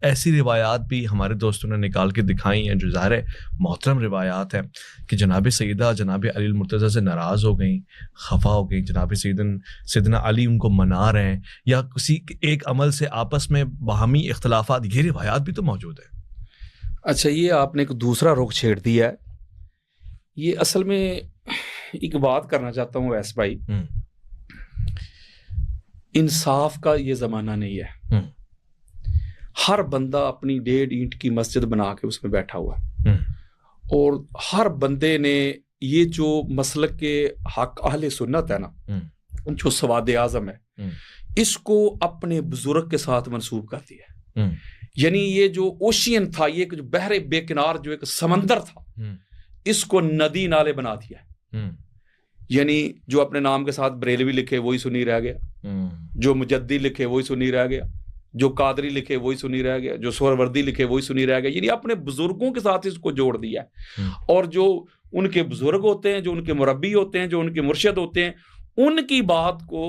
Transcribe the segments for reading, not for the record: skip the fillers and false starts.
ایسی روایات بھی ہمارے دوستوں نے نکال کے دکھائی ہیں جو ظاہر ہے محترم روایات ہیں کہ جناب سیدہ جناب علی المرتضیٰ سے ناراض ہو گئیں، خفا ہو گئیں، جناب سیدنا علی ان کو منا رہے ہیں، یا کسی ایک عمل سے آپس میں باہمی اختلافات، یہ روایات بھی تو موجود ہیں۔ اچھا، یہ آپ نے ایک دوسرا رخ چھیڑ دیا ہے۔ یہ اصل میں ایک بات کرنا چاہتا ہوں ویس بھائی، انصاف کا یہ زمانہ نہیں ہے۔ ہر بندہ اپنی 1.5 اینٹ کی مسجد بنا کے اس میں بیٹھا ہوا ہے، اور ہر بندے نے یہ جو مسلک کے حق اہل سنت ہے نا، جو سواد اعظم ہے، اس کو اپنے بزرگ کے ساتھ منسوب کر دیا ہے۔ یعنی یہ جو اوشین تھا، یہ جو بحر بے کنار جو ایک سمندر تھا، اس کو ندی نالے بنا دیا ہے۔ یعنی جو اپنے نام کے ساتھ بریلوی لکھے وہی سنی رہ گیا، جو مجدی لکھے وہی سنی رہ گیا، جو قادری لکھے وہی سنی رہ گیا، جو سہروردی لکھے وہی سنی رہ گیا۔ یعنی اپنے بزرگوں کے ساتھ اس کو جوڑ دیا ہے، اور جو ان کے بزرگ ہوتے ہیں، جو ان کے مربی ہوتے ہیں، جو ان کے مرشد ہوتے ہیں، ان کی بات کو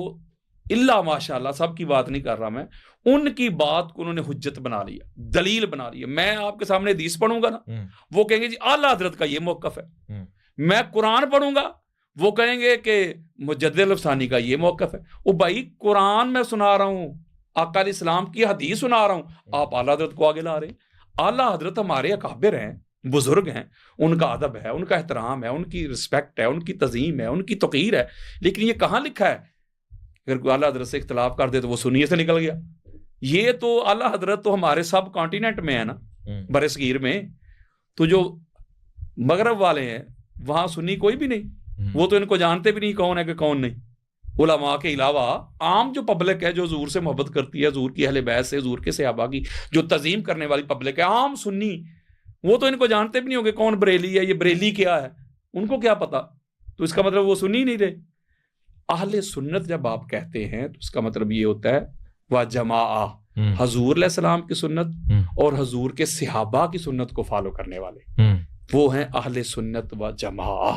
اللہ ماشاءاللہ، سب کی بات نہیں کر رہا میں، ان کی بات کو انہوں نے حجت بنا لیا، دلیل بنا لیا۔ میں آپ کے سامنے حدیث پڑھوں گا نا، وہ کہیں گے جی اعلیٰ حضرت کا یہ موقف ہے۔ میں قرآن پڑھوں گا، وہ کہیں گے کہ مجدد الافسانی کا یہ موقف ہے۔ وہ بھائی قرآن میں سنا رہا ہوں، آقا علیہ السلام کی حدیث سنا رہا ہوں، آپ اعلیٰ حضرت کو آگے لا رہے ہیں۔ اعلیٰ حضرت ہمارے اکابر ہیں، بزرگ ہیں، ان کا ادب ہے، ان کا احترام ہے، ان کی رسپیکٹ ہے، ان کی تعظیم ہے، ان کی توقیر ہے۔ لیکن یہ کہاں لکھا ہے اگر کوئی اعلیٰ حضرت سے اختلاف کر دے تو وہ سنیے سے نکل گیا؟ یہ تو اعلیٰ حضرت تو ہمارے سب کانٹیننٹ میں ہے نا، بر صغیر میں، تو جو مغرب والے ہیں وہاں سنی کوئی بھی نہیں، وہ تو ان کو جانتے بھی نہیں کون ہے کہ کون نہیں۔ علماء کے علاوہ عام جو پبلک ہے، جو حضور سے محبت کرتی ہے، حضور کی اہل بیت سے، حضور کے صحابہ کی جو تعظیم کرنے والی پبلک ہے، عام سنی، وہ تو ان کو جانتے بھی نہیں ہوگے کون بریلی ہے، یہ بریلی کیا ہے، ان کو کیا پتا؟ تو اس کا مطلب وہ سنی نہیں رہے۔ اہل سنت جب آپ کہتے ہیں تو اس کا مطلب یہ ہوتا ہے وجماع، حضور علیہ السلام کی سنت اور حضور کے صحابہ کی سنت کو فالو کرنے والے، وہ ہیں اہل سنت و جماع۔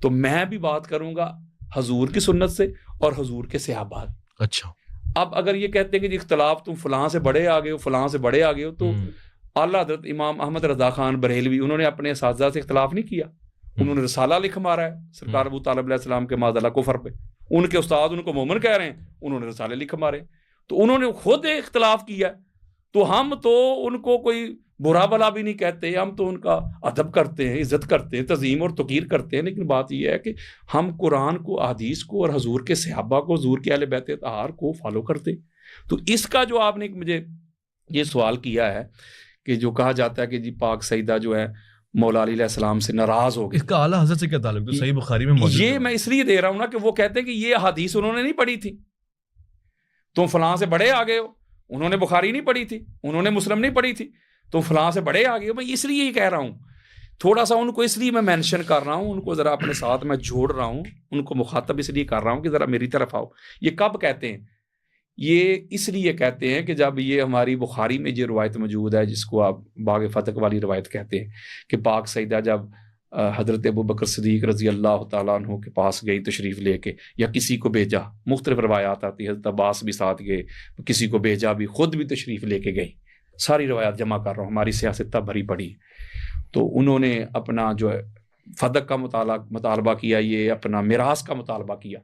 تو میں بھی بات کروں گا حضور کی سنت سے اور حضور کے صحابہ۔ اچھا، اب اگر یہ کہتے ہیں کہ جی اختلاف تم فلاں سے بڑے آگے ہو، فلاں سے بڑے آگے ہو، تو اعلیٰ حضرت امام احمد رضا خان بریلوی، انہوں نے اپنے اساتذہ سے اختلاف نہیں کیا، انہوں نے رسالہ لکھ مارا ہے سرکار ابو طالب علیہ السلام کے معذلہ کفر پہ، ان کے استاد ان کو مومن کہہ رہے ہیں، انہوں نے رسالے لکھ مارے، تو انہوں نے خود اختلاف کیا۔ تو ہم تو ان کو کوئی برا بلا بھی نہیں کہتے، ہم تو ان کا ادب کرتے ہیں، عزت کرتے ہیں، تعظیم اور توقیر کرتے ہیں، لیکن بات یہ ہے کہ ہم قرآن کو، احادیث کو اور حضور کے صحابہ کو، حضور کے اہل بیت اطہار کو فالو کرتے۔ تو اس کا جو آپ نے مجھے یہ سوال کیا ہے کہ جو کہا جاتا ہے کہ جی پاک سیدہ جو ہے مولا علی علیہ السلام سے ناراض ہو گئی، اس کا اعلیٰ حضرت سے کیا تعلق؟ تو صحیح بخاری میں موجود ہے۔ یہ میں اس لیے دے رہا ہوں نا کہ وہ کہتے ہیں کہ یہ حدیث انہوں نے نہیں پڑھی تھی، تم فلاں سے بڑے آگے ہو، انہوں نے بخاری نہیں پڑھی تھی، انہوں نے مسلم نہیں پڑھی تھی، تم فلاں سے بڑے آگے ہو۔ میں اس لیے ہی کہہ رہا ہوں، تھوڑا سا ان کو اس لیے میں مینشن کر رہا ہوں، ان کو ذرا اپنے ساتھ میں جوڑ رہا ہوں، ان کو مخاطب اس لیے کر رہا ہوں کہ ذرا میری طرف آؤ۔ یہ کب کہتے ہیں؟ یہ اس لیے کہتے ہیں کہ جب یہ ہماری بخاری میں یہ روایت موجود ہے جس کو آپ باغ فتح والی روایت کہتے ہیں کہ پاک سیدہ جب حضرت ابو بکر صدیق رضی اللہ تعالیٰ عنہ کے پاس گئی تشریف لے کے، یا کسی کو بھیجا، مختلف روایات آتی ہے، حضرت عباس بھی ساتھ گئے، کسی کو بھیجا بھی، خود بھی تشریف لے کے گئی، ساری روایات جمع کر رہا ہوں، ہماری سیاست بھری پڑی۔ تو انہوں نے اپنا جو ہے فدق کا مطالبہ کیا، یہ اپنا میراث کا مطالبہ کیا،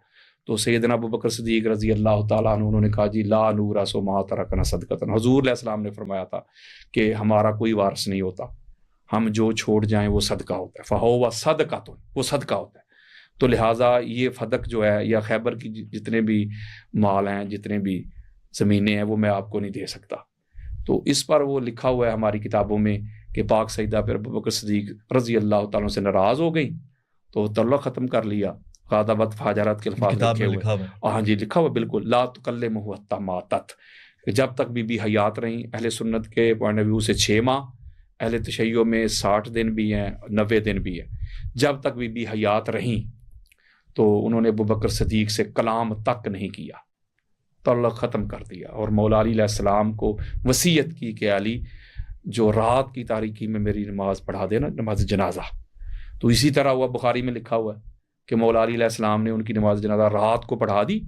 تو سیدنا ابو بکر صدیق رضی اللہ تعالیٰ عنہ انہوں نے کہا جی لا نورث ما ترکنا صدقۃ، حضور علیہ السلام نے فرمایا تھا کہ ہمارا کوئی وارث نہیں ہوتا، ہم جو چھوڑ جائیں وہ صدقہ ہوتا ہے، فہو صدقۃ، وہ صدقہ ہوتا ہے۔ تو لہٰذا یہ فدق جو ہے یا خیبر کی جتنے بھی مال ہیں، جتنے بھی زمینیں ہیں، وہ میں آپ کو نہیں دے سکتا۔ تو اس پر وہ لکھا ہوا ہے ہماری کتابوں میں کہ پاک سیدہ پھر ابو بکر صدیق رضی اللہ تعالیٰ سے ناراض ہو گئیں تو تعلق ختم کر لیا، غاضبت فاجرت کے الفاظ لکھے ہوئے، ہاں جی لکھا ہوا بالکل، لا تکلمہ حتی ماتت، جب تک بی بی حیات رہیں۔ اہل سنت کے پوائنٹ آف ویو سے 6 ماہ، اہل تشیع میں 60 دن بھی ہیں، 90 دن بھی ہے، جب تک بی بی حیات رہیں تو انہوں نے ابو بکر صدیق سے کلام تک نہیں کیا، تعلق ختم کر دیا، اور مولا علی علیہ السلام کو وصیت کی کہ علی جو رات کی تاریکی میں میری نماز پڑھا دینا، نماز جنازہ۔ تو اسی طرح ہوا، بخاری میں لکھا ہوا ہے کہ مولا علی علیہ السلام نے ان کی نماز جنازہ رات کو پڑھا دی،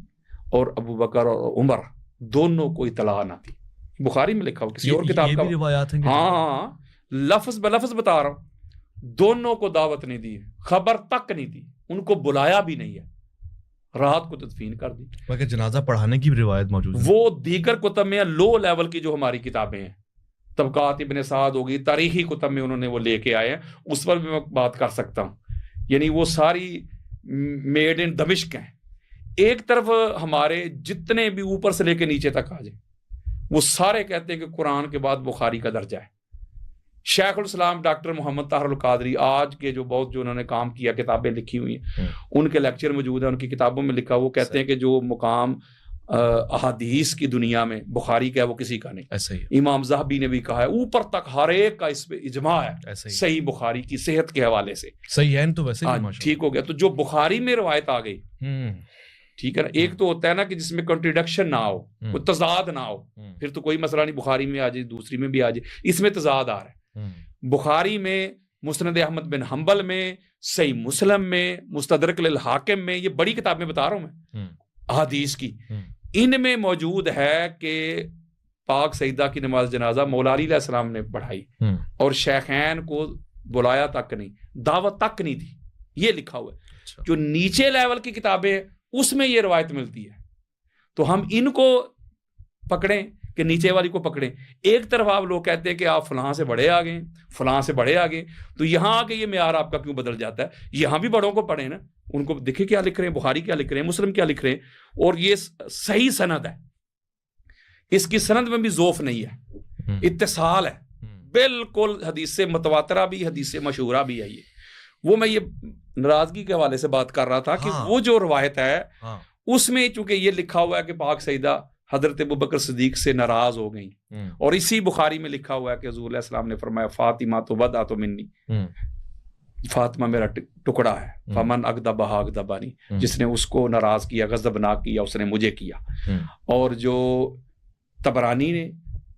اور ابو بکر اور عمر دونوں کو اطلاع نہ تھی، بخاری میں لکھا ہوا، کسی اور کتاب یہ کا بھی روایات ہیں کہ ہاں لفظ بلفظ بتا رہا ہوں، دونوں کو دعوت نہیں دی، خبر تک نہیں دی، ان کو بلایا بھی نہیں ہے، رات کو تدفین کر دی. مگر جنازہ پڑھانے کی بھی روایت موجود ہے. وہ دیگر کتب میں لو لیول کی جو ہماری کتابیں ہیں، طبقات ابن سعد ہوگی، تاریخی کتب میں انہوں نے وہ لے کے آئے ہیں، اس پر بھی میں بات کر سکتا ہوں. یعنی وہ ساری میڈ ان دمشق ہیں. ایک طرف ہمارے جتنے بھی اوپر سے لے کے نیچے تک آ جائیں، وہ سارے کہتے ہیں کہ قرآن کے بعد بخاری کا درجہ ہے. شیخ الاسلام ڈاکٹر محمد طاہر القادری، آج کے جو بہت جو انہوں نے کام کیا، کتابیں لکھی ہوئی ہیں، ان کے لیکچر موجود ہیں، ان کی کتابوں میں لکھا. وہ کہتے ہیں کہ جو مقام احادیث کی دنیا میں بخاری کا ہے وہ کسی کا نہیں. ایسا ہی امام ذہبی نے بھی کہا ہے، اوپر تک ہر ایک کا اس پہ اجماع ہے صحیح بخاری کی صحت کے حوالے سے. صحیح ہے تو ویسے بھی ٹھیک ہو گیا. تو جو بخاری میں روایت آ گئی، ٹھیک ہے نا، ایک تو ہوتا ہے نا کہ جس میں کنٹریڈکشن نہ ہو، کوئی تضاد نہ ہو، پھر تو کوئی مسئلہ نہیں، بخاری میں آ جائے، دوسری میں بھی آ جائے. اس میں تضاد آ رہا ہے. بخاری میں، مسند احمد بن حنبل میں، صحیح مسلم میں، مستدرک للحاکم میں، یہ بڑی کتابیں بتا رہا ہوں میں احادیث کی، ان میں موجود ہے کہ پاک سیدہ کی نماز جنازہ مولا علی علیہ السلام نے پڑھائی، اور شیخین کو بلایا تک نہیں، دعوت تک نہیں دی. یہ لکھا ہوا ہے. جو نیچے لیول کی کتابیں ہیں اس میں یہ روایت ملتی ہے. تو ہم ان کو پکڑیں کہ نیچے والی کو پکڑیں. ایک طرف آپ لوگ کہتے ہیں کہ آپ فلاں سے بڑے آ گئے، فلاں سے بڑے آ گئے، تو یہاں آ کے یہ معیار آپ کا کیوں بدل جاتا ہے؟ یہاں بھی بڑوں کو پڑھیں نا، ان کو دیکھیں کیا لکھ رہے ہیں، بخاری کیا لکھ رہے ہیں، مسلم کیا لکھ رہے ہیں. اور یہ صحیح سند ہے، اس کی سند میں بھی ضعف نہیں ہے، اتصال ہے بالکل. حدیث متواترہ بھی، حدیث مشہورہ بھی ہے. وہ میں یہ ناراضگی کے حوالے سے بات کر رہا تھا کہ وہ جو روایت ہے اس میں چونکہ یہ لکھا ہوا ہے کہ پاک سیدہ حضرت ابوبکر صدیق سے ناراض ہو گئیں، اور اسی بخاری میں لکھا ہوا ہے کہ حضور علیہ السلام نے فرمایا فاطمہ تو بضعۃ منی، فاطمہ میرا ٹکڑا ہے، فمن اغضبها اغضبنی، جس نے اس کو ناراض کیا، غضبناک کیا، اس نے مجھے کیا. اور جو طبرانی نے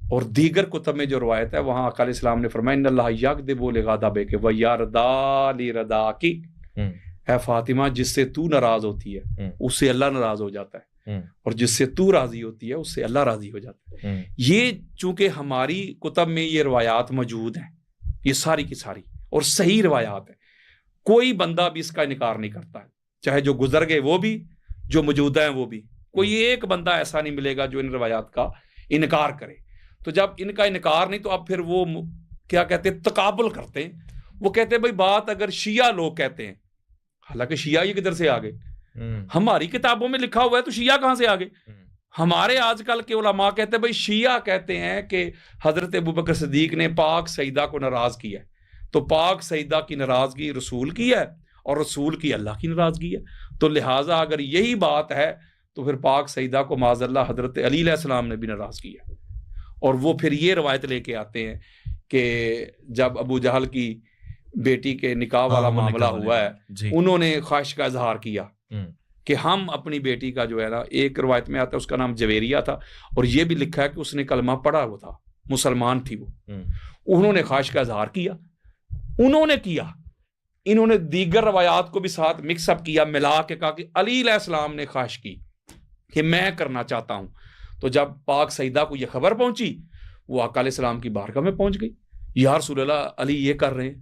اور دیگر کتب میں جو روایت ہے، وہاں آقا علیہ السلام نے فرمایا ان اللہ یغضب لغضبک ویرضی لرضاک، اے فاطمہ جس سے تو ناراض ہوتی ہے اس سے اللہ ناراض ہو جاتا ہے، اور جس سے تو راضی ہوتی ہے اس سے اللہ راضی ہو جاتا ہے. یہ چونکہ ہماری کتب میں یہ روایات موجود ہیں، یہ ساری کی ساری اور صحیح روایات ہیں، کوئی بندہ بھی اس کا انکار نہیں کرتا ہے، چاہے جو گزر گئے وہ بھی، جو موجودہ ہیں وہ بھی. کوئی ایک بندہ ایسا نہیں ملے گا جو ان روایات کا انکار کرے. تو جب ان کا انکار نہیں تو اب پھر وہ کیا کہتے ہیں، تقابل کرتے ہیں. وہ کہتے ہیں بھائی بات اگر شیعہ لوگ کہتے ہیں، حالانکہ شیعہ یہ کدھر سے آگے؟ ہماری کتابوں میں لکھا ہوا ہے، تو شیعہ کہاں سے آگے؟ ہمارے آج کل کے علماء کہتے ہیں بھائی شیعہ کہتے ہیں کہ حضرت ابوبکر صدیق نے پاک سیدہ کو ناراض کیا ہے، تو پاک سیدہ کی ناراضگی رسول کی ہے اور رسول کی اللہ کی ناراضگی ہے. تو لہٰذا اگر یہی بات ہے تو پھر پاک سیدہ کو معاذ اللہ حضرت علی علیہ السلام نے بھی ناراض کیا. اور وہ پھر یہ روایت لے کے آتے ہیں کہ جب ابو جہل کی بیٹی کے نکاح والا معاملہ ہوا ہے، انہوں نے خواہش کا اظہار کیا کہ ہم اپنی بیٹی کا جو ہے نا، ایک روایت میں آتا ہے اس کا نام جویریہ تھا، اور یہ بھی لکھا ہے کہ اس نے کلمہ پڑھا ہوا تھا، مسلمان تھی وہ. انہوں نے خواہش کا اظہار کیا، انہوں نے کیا. انہوں نے دیگر روایات کو بھی ساتھ مکس اپ کیا، ملا کے کہا کہ علی علیہ السلام نے خواہش کی کہ میں کرنا چاہتا ہوں. تو جب پاک سیدہ کو یہ خبر پہنچی، وہ آقا علیہ السلام کی بارگاہ میں پہنچ گئی، یا رسول اللہ علی یہ کر رہے ہیں.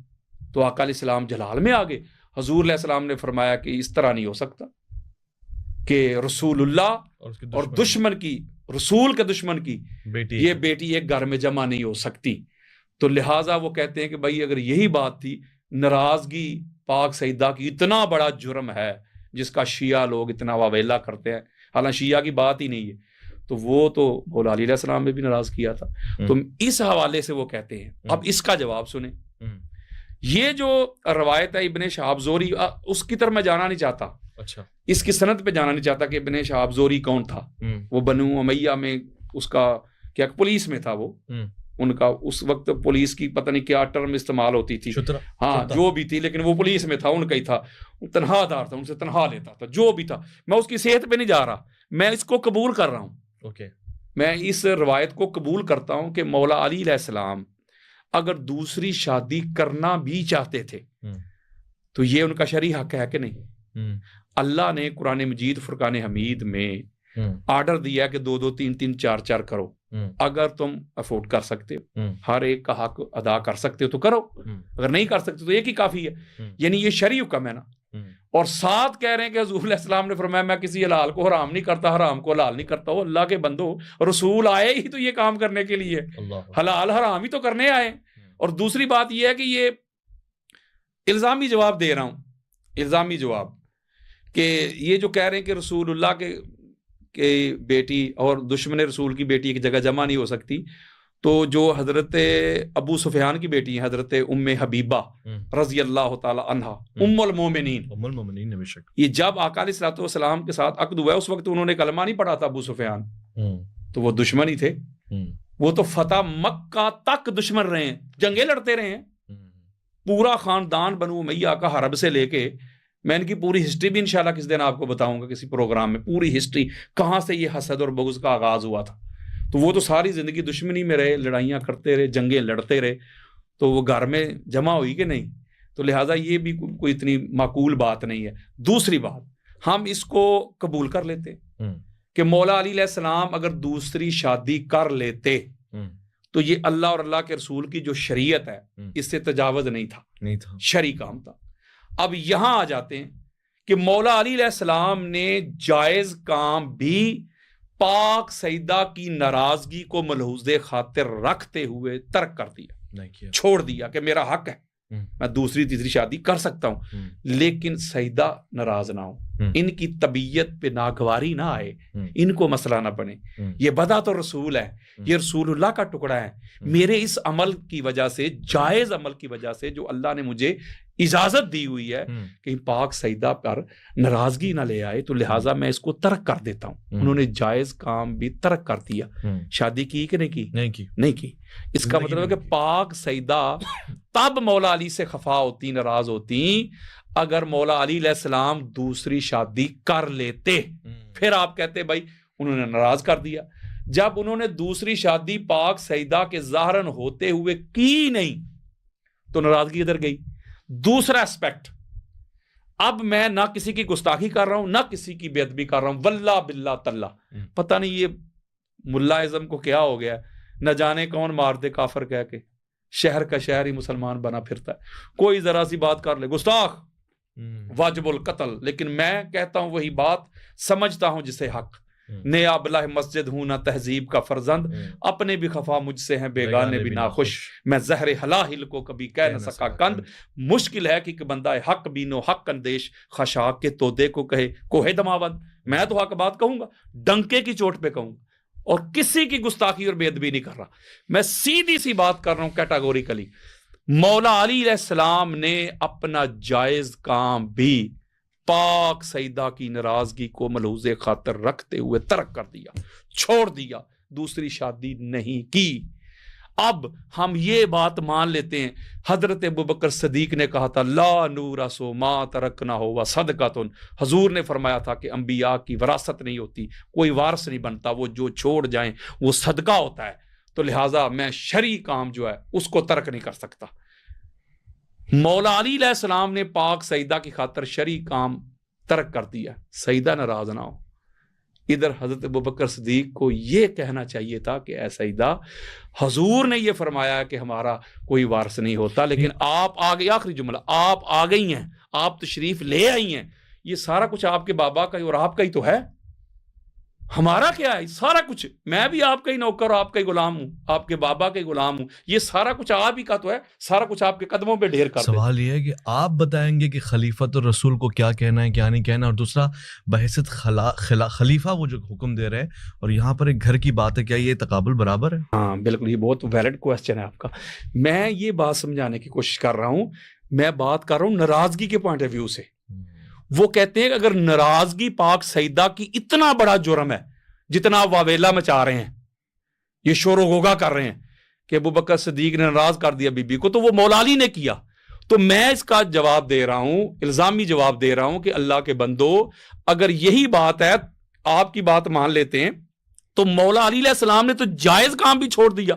تو آقا علیہ السلام جلال میں آگے. حضور علیہ السلام نے فرمایا کہ اس طرح نہیں ہو سکتا کہ رسول اللہ اور دشمن کی، رسول کے دشمن کی یہ بیٹی ایک گھر میں جمع نہیں ہو سکتی. تو لہٰذا وہ کہتے ہیں کہ بھائی اگر یہی بات تھی، ناراضگی پاک سیدہ کی اتنا بڑا جرم ہے جس کا شیعہ لوگ اتنا واویلا کرتے ہیں، حالانکہ شیعہ کی بات ہی نہیں ہے، تو وہ تو مولا علی علیہ السلام نے بھی ناراض کیا تھا. تو اس حوالے سے وہ کہتے ہیں. اب اس کا جواب سنیں. یہ جو روایت ہے ابن شہاب زہری، اس کی طرف میں جانا نہیں چاہتا، اچھا اس کی سند پہ جانا نہیں چاہتا کہ ابن شہاب زہری کون تھا. وہ بنو امیہ میں اس کا کیا پولیس میں تھا، وہ ان کا اس وقت پولیس کی پتہ نہیں کیا ٹرم استعمال ہوتی تھی، ہاں جو بھی تھی، لیکن وہ پولیس میں تھا، ان کا ہی تھا، تنہا دار تھا، ان سے تنہا لیتا تھا، جو بھی تھا. میں اس کی صحت پہ نہیں جا رہا، میں اس کو قبول کر رہا ہوں. میں اس روایت کو قبول کرتا ہوں کہ مولا علی علیہ السلام اگر دوسری شادی کرنا بھی چاہتے تھے تو یہ ان کا شرعی حق ہے کہ نہیں؟ اللہ نے قرآن مجید فرقان حمید میں آرڈر دیا کہ 2 2 3 3 4 4 کرو. اگر تم افورڈ کر سکتے ہو، ہر ایک کا حق ادا کر سکتے ہو تو کرو، اگر نہیں کر سکتے تو ایک ہی کافی ہے. یعنی یہ شرعی حکم ہے نا. اور ساتھ کہہ رہے ہیں کہ حضور علیہ السلام نے فرمایا میں کسی حلال کو حرام نہیں کرتا، حرام کو حلال نہیں کرتا. اللہ کے بندو، رسول آئے ہی تو یہ کام کرنے کے لیے، حلال حرام ہی تو کرنے آئے. اور دوسری بات یہ ہے کہ یہ الزامی جواب دے رہا ہوں، الزامی جواب، کہ یہ جو کہہ رہے ہیں کہ رسول اللہ کے بیٹی اور دشمن رسول کی بیٹی ایک جگہ جمع نہیں ہو سکتی، تو جو حضرت ابو سفیان کی بیٹی ہیں حضرت ام حبیبہ رضی اللہ تعالی عنہا، ام المومنین، بے شک، یہ جب آقا علیہ الصلوۃ والسلام کے ساتھ عقد ہوا ہے اس وقت انہوں نے کلمہ نہیں پڑھا تھا ابو سفیان، تو وہ دشمن ہی تھے. وہ تو فتح مکہ تک دشمن رہے ہیں، جنگیں لڑتے رہے ہیں. پورا خاندان بنو امیہ کا حرب سے لے کے، میں ان کی پوری ہسٹری بھی انشاءاللہ کس دن آپ کو بتاؤں گا کسی پروگرام میں، پوری ہسٹری کہاں سے یہ حسد اور بغض کا آغاز ہوا تھا. تو وہ تو ساری زندگی دشمنی میں رہے، لڑائیاں کرتے رہے، جنگیں لڑتے رہے، تو وہ گھر میں جمع ہوئی کہ نہیں. تو لہٰذا یہ بھی کوئی اتنی معقول بات نہیں ہے. دوسری بات، ہم اس کو قبول کر لیتے کہ مولا علی علیہ السلام اگر دوسری شادی کر لیتے تو یہ اللہ اور اللہ کے رسول کی جو شریعت ہے اس سے تجاوز نہیں تھا، شرعی کام تھا. اب یہاں آ جاتے ہیں کہ مولا علی علیہ السلام نے جائز کام بھی پاک سیدہ کی ناراضگی کو ملحوظ خاطر رکھتے ہوئے ترک کر دیا، چھوڑ دیا کہ میرا حق ہے، میں دوسری تیسری شادی کر سکتا ہوں، لیکن سیدہ ناراض نہ ہو، ان کی طبیعت پہ ناگواری نہ آئے، ان کو مسئلہ نہ بنے. یہ بدعت تو رسول ہے، یہ رسول اللہ کا ٹکڑا ہے. میرے اس عمل کی وجہ سے، جائز عمل کی وجہ سے جو اللہ نے مجھے اجازت دی ہوئی ہے کہ پاک سیدہ پر ناراضگی نہ لے آئے، تو لہٰذا میں اس کو ترک کر دیتا ہوں. انہوں نے جائز کام بھی ترک کر دیا. شادی کی کہ نہیں کی. اس کا مطلب ہے کہ پاک سیدہ تب مولا علی سے خفا ہوتی، ناراض ہوتی اگر مولا علی علیہ السلام دوسری شادی کر لیتے. پھر آپ کہتے بھائی انہوں نے ناراض کر دیا. جب انہوں نے دوسری شادی پاک سیدہ کے ظاہراً ہوتے ہوئے کی نہیں تو ناراضگی ادھر گئی. دوسرا اسپیکٹ، اب میں نہ کسی کی گستاخی کر رہا ہوں نہ کسی کی بے ادبی کر رہا ہوں، واللہ باللہ تاللہ پتہ نہیں یہ ملا اعظم کو کیا ہو گیا، نہ جانے کون مار دے کافر کہہ کے، شہر کا شہر ہی مسلمان بنا پھرتا ہے. کوئی ذرا سی بات کر لے گستاخ، واجب القتل. لیکن میں کہتا ہوں وہی بات، سمجھتا ہوں جسے حق. نیا بلہ مسجد ہوں نہ تہذیب کا فرزند، اپنے بھی خفا مجھ سے ہیں بیگانے بھی ناخوش. میں زہر ہلاہل کو کبھی کہہ نہ سکا کند. مشکل ہے کہ بندہ حق بینو حق اندیش، خشاک کے تودے کو کہے کوہ دماوند. میں تو حق بات کہوں گا، ڈنکے کی چوٹ پہ کہوں گا، اور کسی کی گستاخی اور بے ادبی نہیں کر رہا. میں سیدھی سی بات کر رہا ہوں کیٹاگوریکلی. مولا علی علیہ السلام نے اپنا جائز کام بھی پاک سیدہ کی ناراضگی کو ملحوظ خاطر رکھتے ہوئے ترک کر دیا، چھوڑ دیا، دوسری شادی نہیں کی. اب ہم یہ بات مان لیتے ہیں حضرت ابوبکر صدیق نے کہا تھا لا نور سو ما ترکنا ہوا صدقۃ. حضور نے فرمایا تھا کہ انبیاء کی وراثت نہیں ہوتی، کوئی وارث نہیں بنتا، وہ جو چھوڑ جائیں وہ صدقہ ہوتا ہے. تو لہٰذا میں شرعی کام جو ہے اس کو ترک نہیں کر سکتا. مولا علی علیہ السلام نے پاک سیدہ کی خاطر شرعی کام ترک کر دیا، سیدہ ناراض نہ ہو. ادھر حضرت ابوبکر صدیق کو یہ کہنا چاہیے تھا کہ اے سیدہ، حضور نے یہ فرمایا کہ ہمارا کوئی وارث نہیں ہوتا، لیکن آپ آ گئی، آخری جملہ، آپ آ گئی ہیں، آپ تشریف لے آئی ہیں، یہ سارا کچھ آپ کے بابا کا ہی اور آپ کا ہی تو ہے، ہمارا کیا ہے؟ سارا کچھ میں بھی آپ کا ہی نوکر اور آپ کا ہی غلام ہوں، آپ کے بابا کا ہی غلام ہوں، یہ سارا کچھ آپ ہی کا تو ہے، سارا کچھ آپ کے قدموں پہ ڈھیر کر دیں. سوال یہ ہے کہ آپ بتائیں گے کہ خلیفۃ الرسول کو کیا کہنا ہے کیا نہیں کہنا، اور دوسرا بحیثیت خلیفہ وہ جو حکم دے رہے ہیں، اور یہاں پر ایک گھر کی بات ہے، کیا یہ تقابل برابر ہے؟ ہاں بالکل، یہ بہت ویلڈ کوسچن ہے آپ کا. میں یہ بات سمجھانے کی کوشش کر رہا ہوں، میں بات کر رہا ہوں ناراضگی کے پوائنٹ آف ویو سے. وہ کہتے ہیں کہ اگر ناراضگی پاک سیدہ کی اتنا بڑا جرم ہے جتنا واویلا مچا رہے ہیں، یہ شور و غوغا کر رہے ہیں کہ ابوبکر صدیق نے ناراض کر دیا بی بی کو، تو وہ مولا علی نے کیا. تو میں اس کا جواب دے رہا ہوں، الزامی جواب دے رہا ہوں کہ اللہ کے بندو، اگر یہی بات ہے، آپ کی بات مان لیتے ہیں، تو مولا علی علیہ السلام نے تو جائز کام بھی چھوڑ دیا،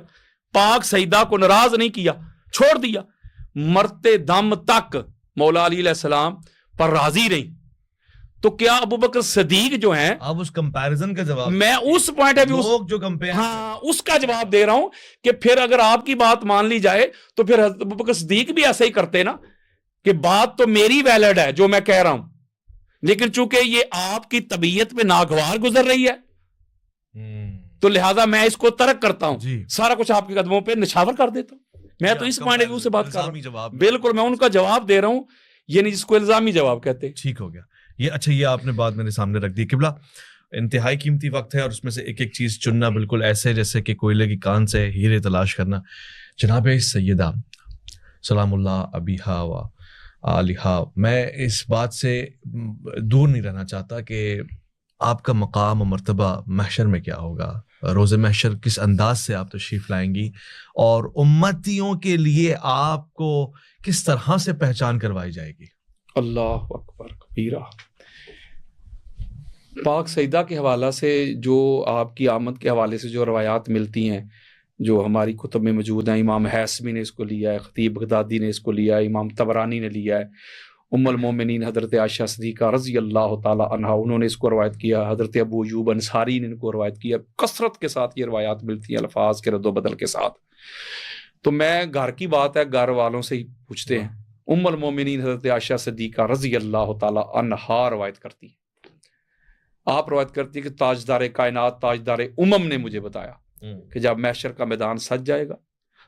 پاک سیدہ کو ناراض نہیں کیا، چھوڑ دیا. مرتے دم تک مولا علی علیہ السلام پر راضی نہیں. تو کیا ابو بکر صدیق جو ہیں، آپ اس کمپیرزن کا جواب، میں اس پوائنٹ آف ویو لوگ جو کمپیئر، ہاں اس کا جواب دے رہا ہوں کہ پھر اگر آپ کی بات مان لی جائے تو پھر حضرت ابو بکر صدیق بھی ایسا ہی کرتے نا، کہ بات تو میری ویلڈ ہے جو میں کہہ رہا ہوں، لیکن چونکہ یہ آپ کی طبیعت پہ ناگوار گزر رہی ہے تو لہٰذا میں اس کو ترک کرتا ہوں، جی سارا کچھ آپ کے قدموں پہ نچھاور کر دیتا ہوں۔ میں تو اس پوائنٹ آف ویو سے بات کر رہا ہوں، بالکل میں ان کا جواب دے رہا ہوں، یعنی جس کو الزامی جواب کہتے ہیں۔ ٹھیک ہو گیا یہ، اچھا یہ آپ نے بات میرے سامنے رکھ دی قبلہ، انتہائی قیمتی وقت ہے اور اس میں سے ایک ایک چیز چننا بالکل ایسے جیسے کہ کوئلے کی کان سے ہیرے تلاش کرنا۔ جناب سیدہ سلام اللہ ابیہا و آلہا، میں اس بات سے دور نہیں رہنا چاہتا کہ آپ کا مقام و مرتبہ محشر میں کیا ہوگا، روز محشر کس انداز سے آپ تشریف لائیں گی اور امتیوں کے لیے آپ کو کس طرح سے پہچان کروائی جائے گی۔ اللہ اکبر کبیرہ۔ پاک سیدہ کے حوالہ سے جو آپ کی آمد کے حوالے سے جو روایات ملتی ہیں، جو ہماری کتب میں موجود ہیں، امام حیثمی نے اس کو لیا ہے، خطیب بغدادی نے اس کو لیا ہے، امام طبرانی نے لیا ہے، ام المومنین حضرت عائشہ صدیقہ رضی اللہ تعالی عنہا انہوں نے اس کو روایت کیا، حضرت ابو ایوب انصاری نے ان کو روایت کیا، کثرت کے ساتھ یہ روایات ملتی ہیں الفاظ کے رد و بدل کے ساتھ۔ تو میں گھر کی بات ہے، گھر والوں سے ہی پوچھتے ہیں۔ ام المومنین حضرت عائشہ صدیقہ رضی اللہ تعالی عنہا روایت کرتی ہیں، آپ روایت کرتی ہیں کہ تاجدار کائنات تاجدار امم نے مجھے بتایا کہ جب محشر کا میدان سج جائے گا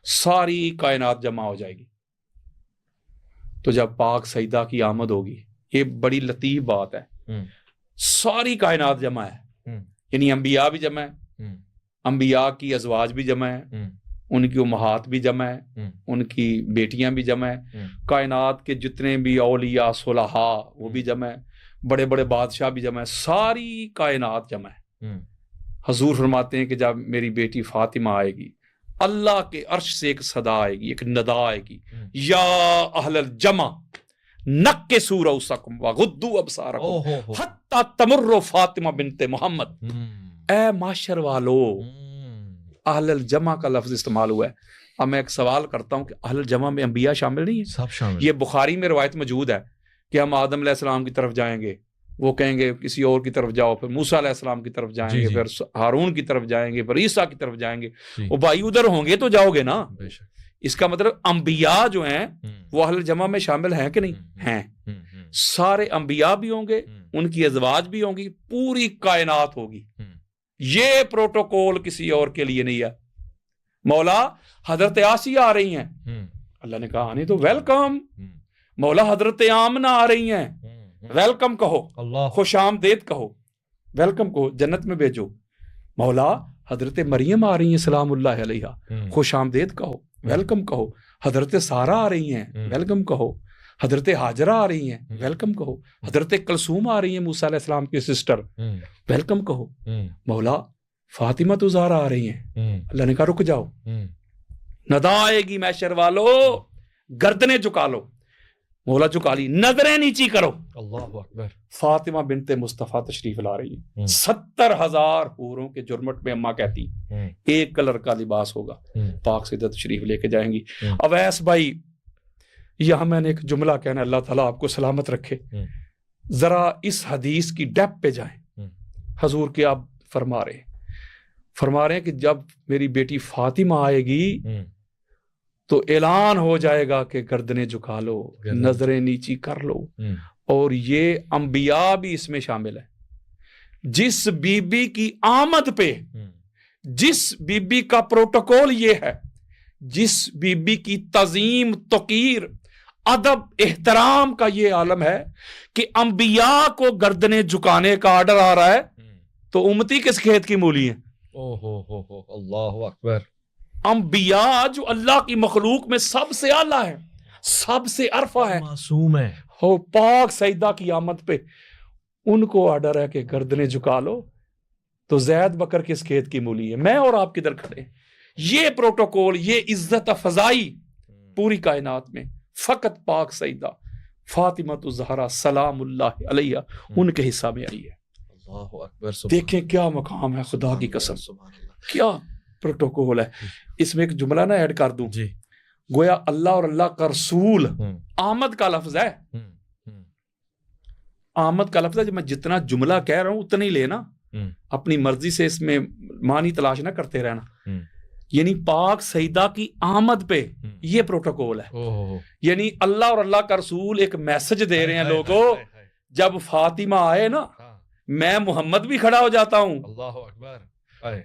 ساری کائنات جمع ہو جائے گی، تو جب پاک سیدہ کی آمد ہوگی، یہ بڑی لطیف بات ہے، ساری کائنات جمع ہے، یعنی انبیاء بھی جمع ہے، انبیاء کی ازواج بھی جمع ہے، ان کی امہات بھی جمع ہے، ان کی بیٹیاں بھی جمع ہے، کائنات کے جتنے بھی اولیاء صلحاء وہ بھی جمع ہے، بڑے بڑے بادشاہ بھی جمع ہے، ساری کائنات جمع ہے۔ حضور فرماتے ہیں کہ جب میری بیٹی فاطمہ آئے گی، اللہ کے عرش سے ایک صدا آئے گی، ایک ندا آئے گی، یا اہل الجمع نکسوا رؤسکم وغضوا ابصارکم حتی تمر فاطمہ بنت محمد، اے معاشر والو، اہل الجمع کا لفظ استعمال ہوا ہے۔ اب میں ایک سوال کرتا ہوں کہ اہل الجمع میں انبیاء شامل نہیں ہیں؟ سب شامل۔ یہ بخاری میں روایت موجود ہے کہ ہم آدم علیہ السلام کی طرف جائیں گے، وہ کہیں گے کسی اور کی طرف جاؤ، پھر موسیٰ علیہ السلام کی طرف جائیں گے، پھر ہارون کی طرف جائیں گے، پھر عیسیٰ کی طرف جائیں گے، وہ بھائی ادھر ہوں گے تو جاؤ گے نا۔ اس کا مطلب انبیاء جو ہیں وہ اہل الجمع میں شامل ہیں کہ نہیں ہیں؟ سارے انبیاء بھی ہوں گے، ان کی ازواج بھی ہوں گی، پوری کائنات ہوگی۔ یہ پروٹوکول کسی اور کے لیے نہیں ہے۔ مولا حضرت آسیہ آ رہی ہیں، اللہ نے کہا آنے تو ویلکم۔ مولا حضرت آمنہ آ رہی ہیں، ویلکم کہو، خوش آمدید کہو، ویلکم کہو، جنت میں بھیجو۔ مولا حضرت مریم آ رہی ہیں سلام اللہ علیہا، خوش آمدید کہو، ویلکم کہو۔ حضرت سارہ آ رہی ہیں، ویلکم کہو۔ حضرت ہاجرہ آ رہی ہیں، ویلکم کہو۔ حضرت کلثوم آ رہی ہیں موسیٰ علیہ السلام کی سسٹر، ویلکم کہو۔ مولا فاطمہ تو زہرا آ رہی ہیں، اللہ نے کہا رک جاؤ، ندا آئے گی محشر والو، گردنیں جھکا لو۔ مولا جھکا لی، نظریں نیچی کرو، اللہ اکبر۔ فاطمہ بنت مصطفیٰ تشریف لا رہی ہیں، 70,000 حوروں کے جرمٹ میں اماں کہتی ایک کلر کا لباس ہوگا، پاک سیدہ تشریف لے کے جائیں گی۔ اویس بھائی یہاں میں نے ایک جملہ کہنا، اللہ تعالیٰ آپ کو سلامت رکھے، ذرا اس حدیث کی ڈیپ پہ جائیں۔ حضور کے آپ فرما رہے ہیں کہ جب میری بیٹی فاطمہ آئے گی تو اعلان ہو جائے گا کہ گردنیں جھکا لو، نظریں نیچی کر لو۔ اور یہ انبیاء بھی اس میں شامل ہے۔ جس بی بی کی آمد پہ، جس بی بی کا پروٹوکول یہ ہے، جس بی بی کی تعظیم، توقیر، ادب، احترام کا یہ عالم ہے کہ انبیاء کو گردنیں جھکانے کا آرڈر آ رہا ہے، تو امتی کس کھیت کی مولی ہیں؟ اللہ اکبر۔ انبیاء جو اللہ کی مخلوق میں سب سے اعلیٰ ہے، سب سے عرفہ ہے، معصوم ہے، ہو پاک سیدہ کی آمد پہ ان کو آرڈر ہے کہ گردنیں جھکا لو، تو زید بکر کس کھیت کی مولی ہے؟ میں اور آپ کدھر کھڑے؟ یہ پروٹوکول، یہ عزت افزائی پوری کائنات میں فقط پاک سیدہ فاطمہ الزہرا سلام اللہ علیہ ان کے حصہ میں آئی ہے۔ اللہ اکبر۔ دیکھیں کیا مقام ہے، خدا کی قسم کیا پروٹوکول ہے۔ اس میں ایک جملہ نہ ایڈ کر دوں، گویا اللہ اور اللہ کا رسول آمد کا لفظ ہے، آمد کا لفظ ہے، جب میں جتنا جملہ کہہ رہا ہوں اتنا ہی لینا، اپنی مرضی سے اس میں معنی تلاش نہ کرتے رہنا. یعنی پاک سیدہ کی آمد پہ یہ پروٹوکول ہے. یعنی اللہ اور اللہ کا رسول ایک میسج دے رہے ہیں لوگوں، جب فاطمہ آئے نا میں محمد بھی کھڑا ہو جاتا ہوں. اللہ اکبر.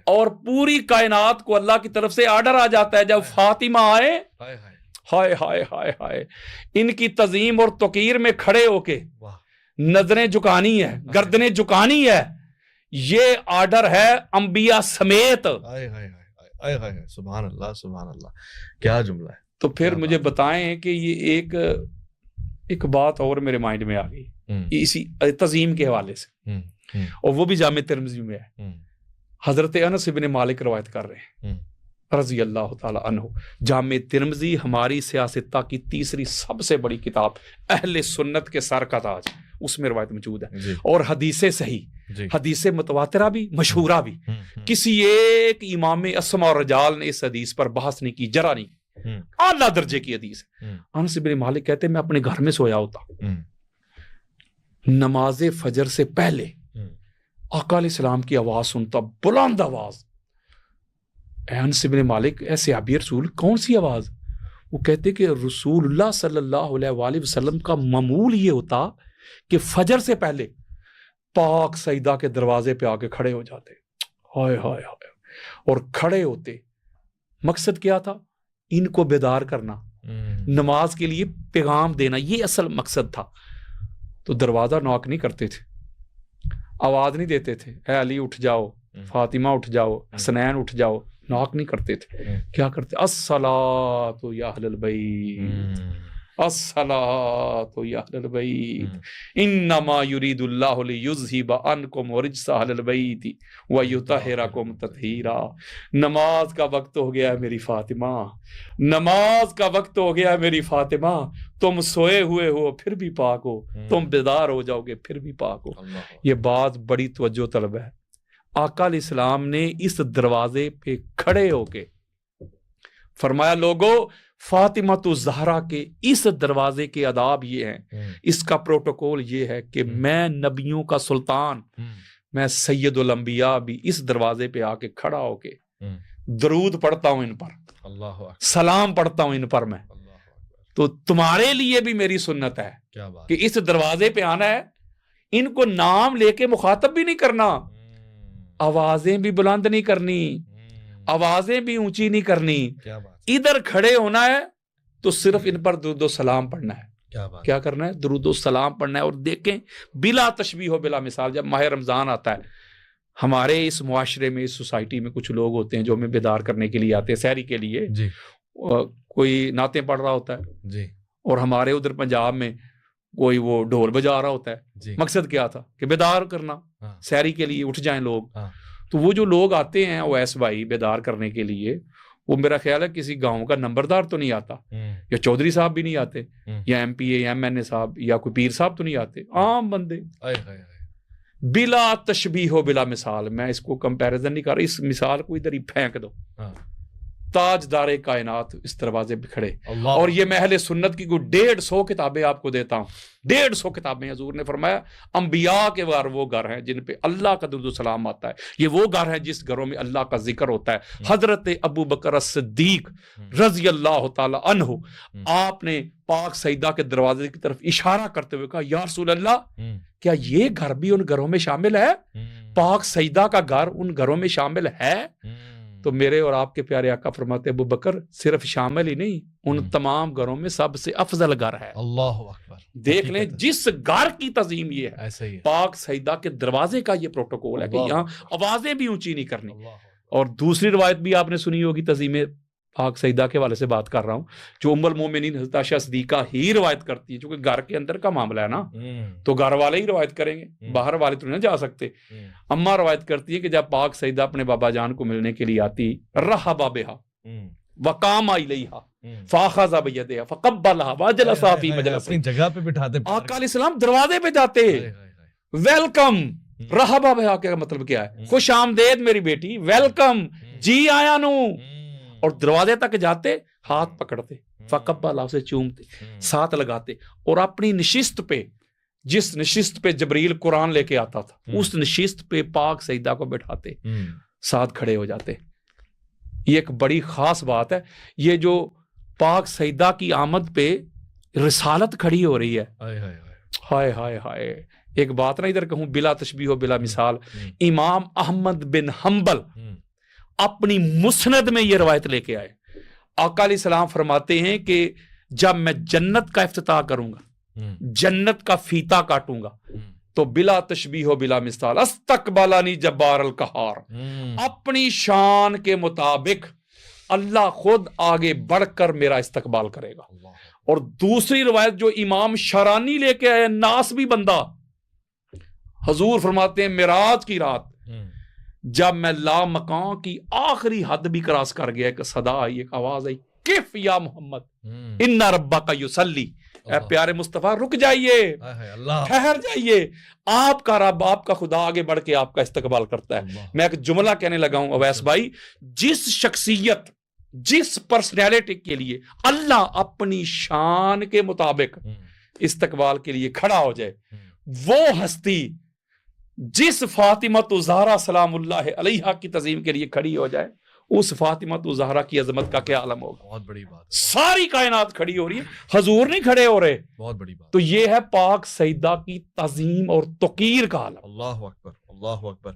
اور پوری کائنات کو اللہ کی طرف سے آرڈر آ جاتا ہے جب فاطمہ آئے. ہائے ہائے ہائے ہائے، ان کی تعظیم اور توقیر میں کھڑے ہو کے نظریں جھکانی ہے، گردنیں جھکانی ہے. یہ آرڈر ہے انبیاء سمیت. سبحان اللہ سبحان اللہ، کیا جملہ ہے. تو پھر مجھے بتائیں کہ یہ ایک بات اور میرے مائنڈ میں آ گئی اسی تعظیم کے حوالے سے، اور وہ بھی جامع ترمذی میں ہے. حضرت انس بن مالک روایت کر رہے ہیں رضی اللہ تعالی عنہ. جامع ترمذی ہماری سیاستہ کی تیسری سب سے بڑی کتاب، اہل سنت کے سر کا تاج، اس میں روایت موجود ہے. اور حدیث صحیح، حدیث متواترہ بھی مشہورہ بھی. کسی ایک امام اسما اور رجال نے اس حدیث پر بحث نہیں کی، جرا نہیں، اعلیٰ درجے کی حدیث ہے. انس بن مالک کہتے ہیں میں اپنے گھر میں سویا ہوتا، نماز فجر سے پہلے آقا علیہ السلام کی آواز سنتا، بلند آواز. انس بن مالک اے صحابی رسول کون سی آواز؟ وہ کہتے کہ رسول اللہ صلی اللہ علیہ وآلہ وسلم کا معمول یہ ہوتا کہ فجر سے پہلے پاک سیدہ کے دروازے پہ آ کے کھڑے ہو جاتے. ہائے ہائے ہائے. اور کھڑے ہوتے، مقصد کیا تھا؟ ان کو بیدار کرنا، نماز کے لیے پیغام دینا، یہ اصل مقصد تھا. تو دروازہ نوک نہیں کرتے تھے، آواز نہیں دیتے تھے اے علی اٹھ جاؤ، فاطمہ اٹھ جاؤ، حسنین اٹھ جاؤ، نوک نہیں کرتے تھے. کیا کرتے؟ الصلاۃ یا اہل البیت، الصلاۃ یا اہل البیت، انما یرید اللہ لیذھب عنکم رجس اہل البیت ویطہرکم تطہیرا. نماز کا وقت ہو گیا ہے میری فاطمہ، نماز کا وقت ہو گیا ہے میری فاطمہ. تم سوئے ہوئے ہو پھر بھی پاک ہو، تم بیدار ہو جاؤ گے پھر بھی پاک ہو. یہ بات بڑی توجہ طلب ہے. آقا علیہ السلام نے اس دروازے پہ کھڑے ہو کے فرمایا لوگو فاطمہ الزہرا کے اس دروازے کے آداب یہ ہیں، اس کا پروٹوکول یہ ہے کہ میں نبیوں کا سلطان، میں سید الانبیاء بھی اس دروازے پہ آ کے کھڑا ہو کے درود پڑھتا ہوں ان پر، سلام پڑھتا ہوں ان پر میں. تو تمہارے لیے بھی میری سنت ہے کہ اس دروازے پہ آنا ہے، ان کو نام لے کے مخاطب بھی نہیں کرنا، آوازیں بھی بلند نہیں کرنی، آوازیں بھی اونچی نہیں کرنی. ادھر کھڑے ہونا ہے تو صرف ان پر درود و سلام پڑھنا ہے. کیا کرنا ہے؟ درود و سلام پڑھنا ہے. اور دیکھیں بلا تشبیہ و بلا مثال، جب ماہ رمضان آتا ہے ہمارے اس معاشرے میں، اس سوسائٹی میں کچھ لوگ ہوتے ہیں جو ہمیں بیدار کرنے کے لیے آتے ہیں سحری کے لیے. کوئی نعتیں پڑھ رہا ہوتا ہے اور ہمارے ادھر پنجاب میں کوئی وہ ڈھول بجا رہا ہوتا ہے. مقصد کیا تھا؟ کہ بیدار کرنا، سحری کے لیے اٹھ جائیں لوگ. تو وہ جو لوگ آتے ہیں اویس بھائی بیدار کرنے کے لیے، وہ میرا خیال ہے کسی گاؤں کا نمبردار تو نہیں آتا، یا چودھری صاحب بھی نہیں آتے، یا ایم پی اے یا ایم این اے صاحب یا کوئی پیر صاحب تو نہیں آتے، عام بندے بلا تشبیہ و بلا مثال. میں اس کو کمپیریزن نہیں کر رہا، اس مثال کو ادھر ہی پھینک دو. تاجدار کائنات اس دروازے پہ کھڑے. اور یہ میں اہل سنت کی کوئی 150 کتابیں آپ کو دیتا ہوں، 150 کتابیں. حضور نے فرمایا انبیاء کے گھر وہ گھر ہیں جن پہ اللہ کا درود و سلام آتا ہے، یہ وہ گھر ہیں جس گھروں میں اللہ کا ذکر ہوتا ہے. حضرت ابو بکر الصدیق رضی اللہ تعالی عنہ، آپ نے پاک سیدہ کے دروازے کی طرف اشارہ کرتے ہوئے کہا یا رسول اللہ کیا یہ گھر بھی ان گھروں میں شامل ہے؟ پاک سیدہ کا گھر ان گھروں میں شامل ہے؟ تو میرے اور آپ کے پیارے آقا فرماتے ابو بکر صرف شامل ہی نہیں، ان تمام گھروں میں سب سے افضل گھر ہے. اللہ اکبر. دیکھ لیں جس گھر کی تعظیم یہ ہے، ایسا ہی پاک سیدہ کے دروازے کا یہ پروٹوکول ہے کہ یہاں آوازیں بھی اونچی نہیں کرنی. اور دوسری روایت بھی آپ نے سنی ہوگی تعظیم پاک سیدہ کے والے سے بات کر رہا ہوں، جو ام المومنین حضرت عائشہ صدیقہ ہی روایت کرتی ہے، چونکہ گھر کے اندر کا معاملہ ہے نا، تو گھر والے ہی روایت کریں گے، باہر والے تو نہیں جا سکتے. اماں روایت کرتی ہے کہ جب پاک سیدہ اپنے بابا جان کو ملنے کے لیے آتی، رحب بہا وقام الیہا فاخذ بیدہا فقبلہا وجلس فی مجلس، اپنی جگہ پہ بٹھاتے. آقا علیہ السلام دروازے پہ جاتے، ویلکم. رحب بہا کا مطلب کیا ہے؟ خوش آمدید میری بیٹی، ویلکم، جی آیا نو. اور دروازے تک جاتے، ہاتھ پکڑتے، فقبلہ اسے چومتے، ساتھ لگاتے. اور اپنی نشست پہ جس نشست پہ جبریل قرآن لے کے آتا تھا اس نشست پہ پاک سیدہ کو بٹھاتے، ساتھ کھڑے ہو جاتے. یہ ایک بڑی خاص بات ہے. یہ جو پاک سیدہ کی آمد پہ رسالت کھڑی ہو رہی ہے، ہائے ہائے ہائے. ایک بات نہ ادھر کہوں بلا تشبیہ و بلا مثال، امام احمد بن حنبل اپنی مسند میں یہ روایت لے کے آئے. آقا علیہ السلام فرماتے ہیں کہ جب میں جنت کا افتتاح کروں گا، جنت کا فیتا کاٹوں گا، تو بلا تشبیہ و بلا مثال استقبلانی جبار القہار، اپنی شان کے مطابق اللہ خود آگے بڑھ کر میرا استقبال کرے گا. اور دوسری روایت جو امام شرانی لے کے آئے، ناسبی بندہ، حضور فرماتے ہیں معراج کی رات جب میں لا مکان کی آخری حد بھی کراس کر گیا، ایک صدا آئی، ایک آواز آئی، کف یا محمد ان ربک یصلی، اے پیارے مصطفیٰ رک جائیے، ٹھہر جائیے، آپ کا رب، آپ کا خدا آگے بڑھ کے آپ کا استقبال کرتا ہے. میں ایک جملہ کہنے لگا ہوں اویس بھائی، جس شخصیت، جس پرسنالٹی کے لیے اللہ اپنی شان کے مطابق استقبال کے لیے کھڑا ہو جائے، وہ ہستی جس فاطمہ الزہرا سلام اللہ علیہا کی تعظیم کے لیے کھڑی ہو جائے، اس فاطمہ الزہرا کی عظمت کا کیا عالم ہوگا. بہت بڑی بات، ساری کائنات کھڑی ہو رہی ہے، حضور نہیں کھڑے ہو رہے. بہت بڑی بات. تو یہ ہے پاک سیدہ کی تعظیم اور توقیر کا عالم. اللہ اکبر، اللہ اکبر.